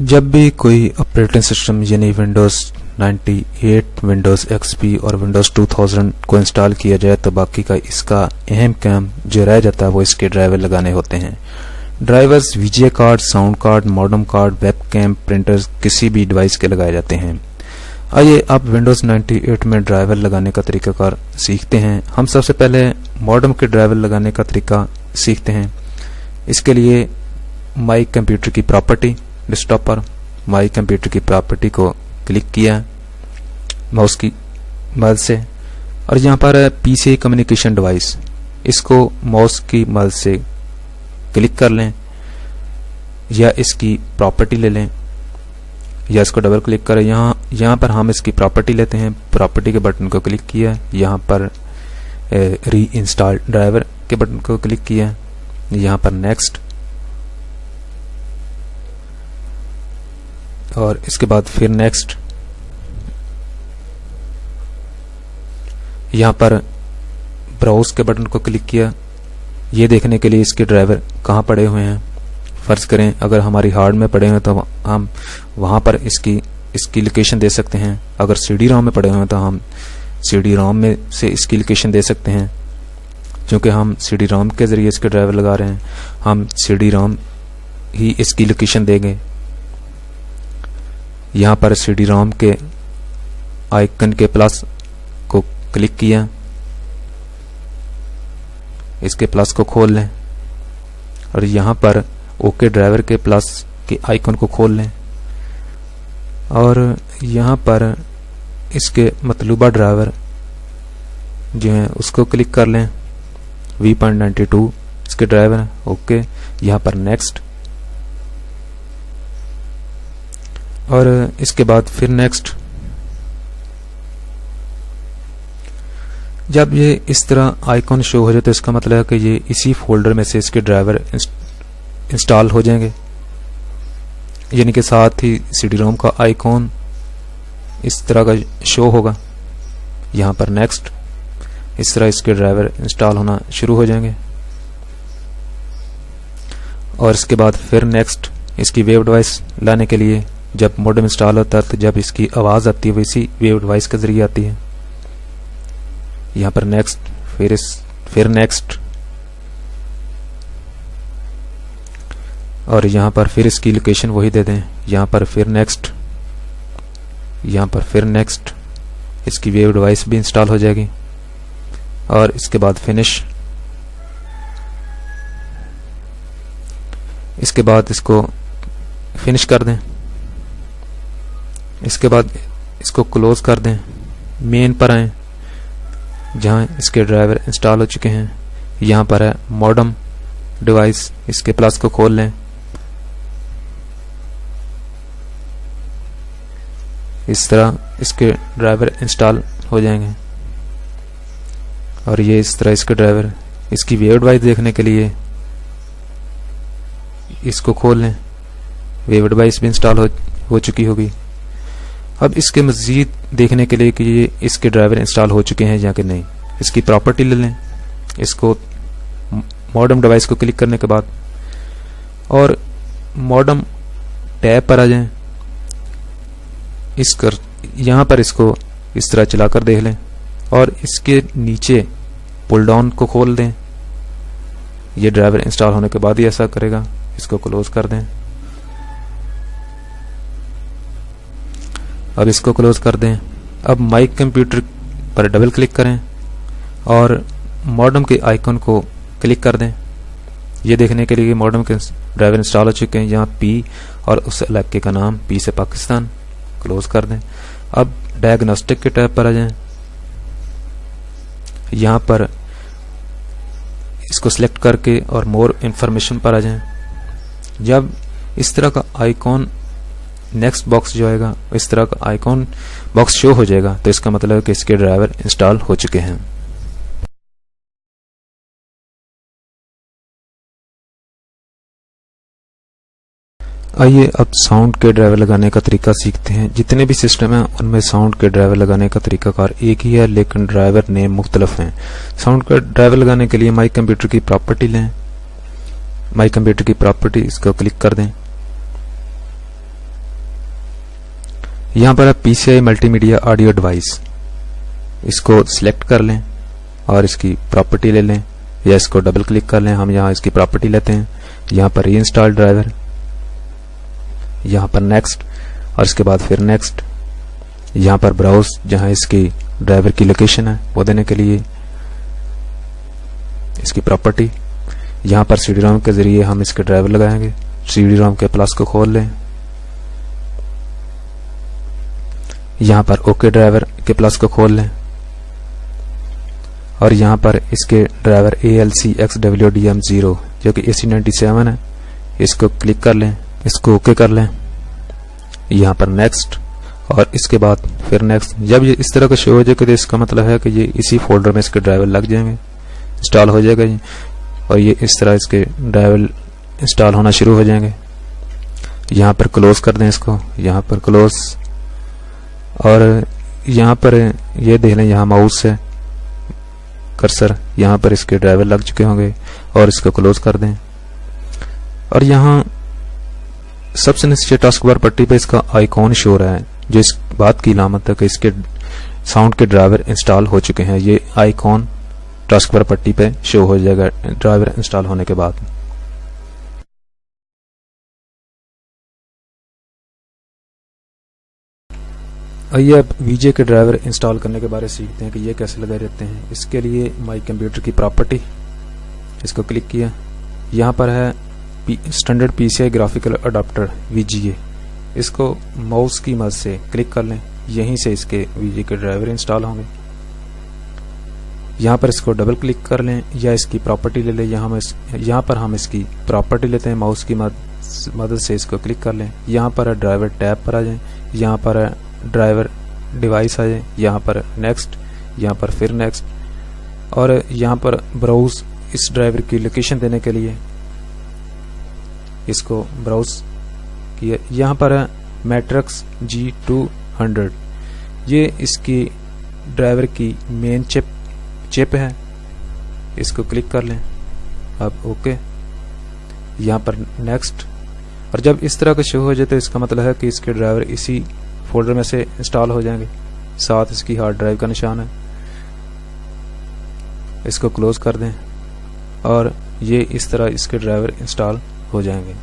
जब भी कोई ऑपरेटिंग सिस्टम यानी विंडोज़ 98, विंडोज़ एक्सपी और विंडोज़ 2000 को इंस्टॉल किया जाए तो बाकी का इसका अहम काम जो रह जाता है वो इसके ड्राइवर लगाने होते हैं। Drivers VGA card, sound card, modem card, webcam, printers किसी भी डिवाइस के लगाए जाते हैं। आइए अब विंडोज़ 98 में ड्राइवर लगाने का तरीकाकार सीखते हैं। हम सबसे पहले मॉडेम के ड्राइवर लगाने का तरीका सीखते हैं। इसके लिए माई कंप्यूटर की प्रॉपर्टी, डेस्कटॉप पर माई कंप्यूटर की प्रॉपर्टी को क्लिक किया माउस की मदद से और यहाँ पर पीसी कम्युनिकेशन डिवाइस, इसको माउस की मदद से क्लिक कर लें या इसकी प्रॉपर्टी ले लें या इसको डबल क्लिक करें। यहाँ पर हम इसकी प्रॉपर्टी लेते हैं। प्रॉपर्टी के बटन को क्लिक किया, यहाँ पर री इंस्टॉल ड्राइवर के बटन को क्लिक किया, यहाँ पर नेक्स्ट और इसके बाद फिर नेक्स्ट। यहाँ पर ब्राउज के बटन को क्लिक किया, ये देखने के लिए इसके ड्राइवर कहाँ पड़े हुए हैं। फर्ज करें अगर हमारी हार्ड में पड़े हुए हैं तो हम वहाँ पर इसकी लोकेशन दे सकते हैं। अगर सीडी रोम में पड़े हुए हैं तो हम सीडी रोम में से इसकी लोकेशन दे सकते हैं। क्योंकि हम सीडी रोम के ज़रिए इसके ड्राइवर लगा रहे हैं, हम सीडी रोम ही इसकी लोकेशन देंगे। यहाँ पर सीडी रोम के आइकन के प्लस को क्लिक किया, इसके प्लस को खोल लें और यहाँ पर ओके ड्राइवर के प्लस के आइकन को खोल लें और यहाँ पर इसके मतलूबा ड्राइवर जो है उसको क्लिक कर लें। V.92 इसके ड्राइवर, ओके। यहाँ पर नेक्स्ट और इसके बाद फिर नेक्स्ट। जब ये इस तरह आइकॉन शो हो जाए तो इसका मतलब है कि ये इसी फोल्डर में से इसके ड्राइवर इंस्टॉल हो जाएंगे, यानी कि साथ ही सीडी रोम का आइकॉन इस तरह का शो होगा। यहाँ पर नेक्स्ट, इस तरह इसके ड्राइवर इंस्टॉल होना शुरू हो जाएंगे और इसके बाद फिर नेक्स्ट। इसकी वेब डिवाइस लाने के लिए जब मॉडेम इंस्टॉल होता है तो जब इसकी आवाज़ आती है वो इसी वेब डिवाइस के जरिए आती है। यहाँ पर नेक्स्ट, फिर नेक्स्ट और यहाँ पर फिर इसकी लोकेशन वही दे दें। यहाँ पर फिर नेक्स्ट, यहाँ पर फिर नेक्स्ट। इसकी वेब डिवाइस भी इंस्टॉल हो जाएगी और इसके बाद फिनिश। इसके बाद इसको फिनिश कर दें। इसके बाद इसको क्लोज कर दें। मेन पर आए जहाँ इसके ड्राइवर इंस्टॉल हो चुके हैं। यहाँ पर है मॉडेम डिवाइस, इसके प्लस को खोल लें। इस तरह इसके ड्राइवर इंस्टॉल हो जाएंगे और ये इस तरह इसके ड्राइवर। इसकी वेब डिवाइस देखने के लिए इसको खोल लें। वेब डिवाइस भी इंस्टॉल हो चुकी होगी। अब इसके मज़ीद देखने के लिए कि ये इसके ड्राइवर इंस्टॉल हो चुके हैं या कि नहीं, इसकी प्रॉपर्टी ले लें। इसको मॉडेम डिवाइस को क्लिक करने के बाद और मॉडेम टैब पर आ जाएं। यहाँ पर इसको इस तरह चलाकर देख लें और इसके नीचे पुल डाउन को खोल दें। ये ड्राइवर इंस्टॉल होने के बाद ही ऐसा करेगा। इसको क्लोज कर दें। अब इसको क्लोज कर दें। अब माई कंप्यूटर पर डबल क्लिक करें और मॉडेम के आइकन को क्लिक कर दें। ये देखने के लिए कि मॉडेम के ड्राइवर इंस्टॉल हो चुके हैं। यहाँ पी और उस इलाके का नाम पी से पाकिस्तान, क्लोज कर दें। अब डायग्नोस्टिक के टैब पर आ जाएं। यहाँ पर इसको सिलेक्ट करके और मोर इंफॉर्मेशन पर आ जाएं। जब इस तरह का आइकॉन नेक्स्ट बॉक्स जो आएगा, इस तरह का आइकॉन बॉक्स शो हो जाएगा तो इसका मतलब है कि इसके ड्राइवर इंस्टॉल हो चुके हैं। आइए अब साउंड के ड्राइवर लगाने का तरीका सीखते हैं। जितने भी सिस्टम हैं उनमें साउंड के ड्राइवर लगाने का तरीकाकार एक ही है, लेकिन ड्राइवर नेम मुख्तलिफ हैं। साउंड का ड्राइवर लगाने के लिए माई कंप्यूटर की प्रॉपर्टी लें। माई कंप्यूटर की प्रॉपर्टी इसको क्लिक कर दें। यहाँ पर आप PCI मल्टीमीडिया ऑडियो डिवाइस, इसको सिलेक्ट कर लें और इसकी प्रॉपर्टी ले लें या इसको डबल क्लिक कर लें। हम यहाँ इसकी प्रॉपर्टी लेते हैं, यहाँ पर रीइंस्टॉल ड्राइवर, यहाँ पर नेक्स्ट और इसके बाद फिर नेक्स्ट, यहाँ पर ब्राउज जहाँ इसकी ड्राइवर की लोकेशन है वो देने के लिए इसकी प्रॉपर्टी, यहाँ पर CD-ROM के जरिए हम इसके ड्राइवर लगाएंगे। CD-ROM के प्लस को खोल लें, यहाँ पर ओके ड्राइवर के प्लस को खोल लें और यहाँ पर इसके ड्राइवर ALCXWDM0 जो कि AC97 है, इसको क्लिक कर लें, इसको ओके कर लें, यहाँ पर नेक्स्ट और इसके बाद फिर नेक्स्ट। जब ये इस तरह का शो हो जाएगा तो इसका मतलब है कि ये इसी फोल्डर में इसके ड्राइवर लग जाएंगे, इंस्टॉल हो जाएगा ये, और ये इस तरह इसके ड्राइवर इंस्टॉल होना शुरू हो जाएंगे। यहाँ पर क्लोज कर दें इसको, यहाँ पर क्लोज, और यहाँ पर ये देख लें, यहाँ माउस है कर्सर, यहाँ पर इसके ड्राइवर लग चुके होंगे और इसको क्लोज कर दें। और यहाँ सबसे नीचे टास्क बार पट्टी पे इसका आइकॉन शो रहा है, जो इस बात की अलामत है कि इसके साउंड के ड्राइवर इंस्टॉल हो चुके हैं। ये आइकॉन टास्क बार पट्टी पे शो हो जाएगा ड्राइवर इंस्टॉल होने के बाद। आइए अब VJ के ड्राइवर इंस्टॉल करने के बारे में सीखते हैं कि ये कैसे लगाए रहते हैं। इसके लिए माई कंप्यूटर की प्रॉपर्टी, इसको क्लिक किया, यहाँ पर है standard PCI graphical adapter VGA, इसको माउस की मदद से क्लिक कर लें, यहीं से इसके VJ के ड्राइवर इंस्टॉल होंगे। यहाँ पर इसको डबल क्लिक कर लें या इसकी प्रॉपर्टी ले लें, यहाँ पर हम इसकी प्रॉपर्टी लेते हैं, माउस की मदद से इसको क्लिक कर लें, यहाँ पर ड्राइवर टैब पर आ जाएं, यहाँ पर ड्राइवर डिवाइस आ जाए, यहाँ पर नेक्स्ट, यहाँ पर फिर नेक्स्ट, और यहाँ पर ब्राउज इस ड्राइवर की लोकेशन देने के लिए इसको ब्राउज किया। यहाँ पर है मैट्रिक्स G200, ये इसकी ड्राइवर की मेन चिप है, इसको क्लिक कर लें, अब ओके, यहाँ पर नेक्स्ट। और जब इस तरह का शो हो जाए तो इसका मतलब है कि इसके ड्राइवर इसी फोल्डर में से इंस्टॉल हो जाएंगे, साथ इसकी हार्ड ड्राइव का निशान है, इसको क्लोज कर दें और ये इस तरह इसके ड्राइवर इंस्टॉल हो जाएंगे।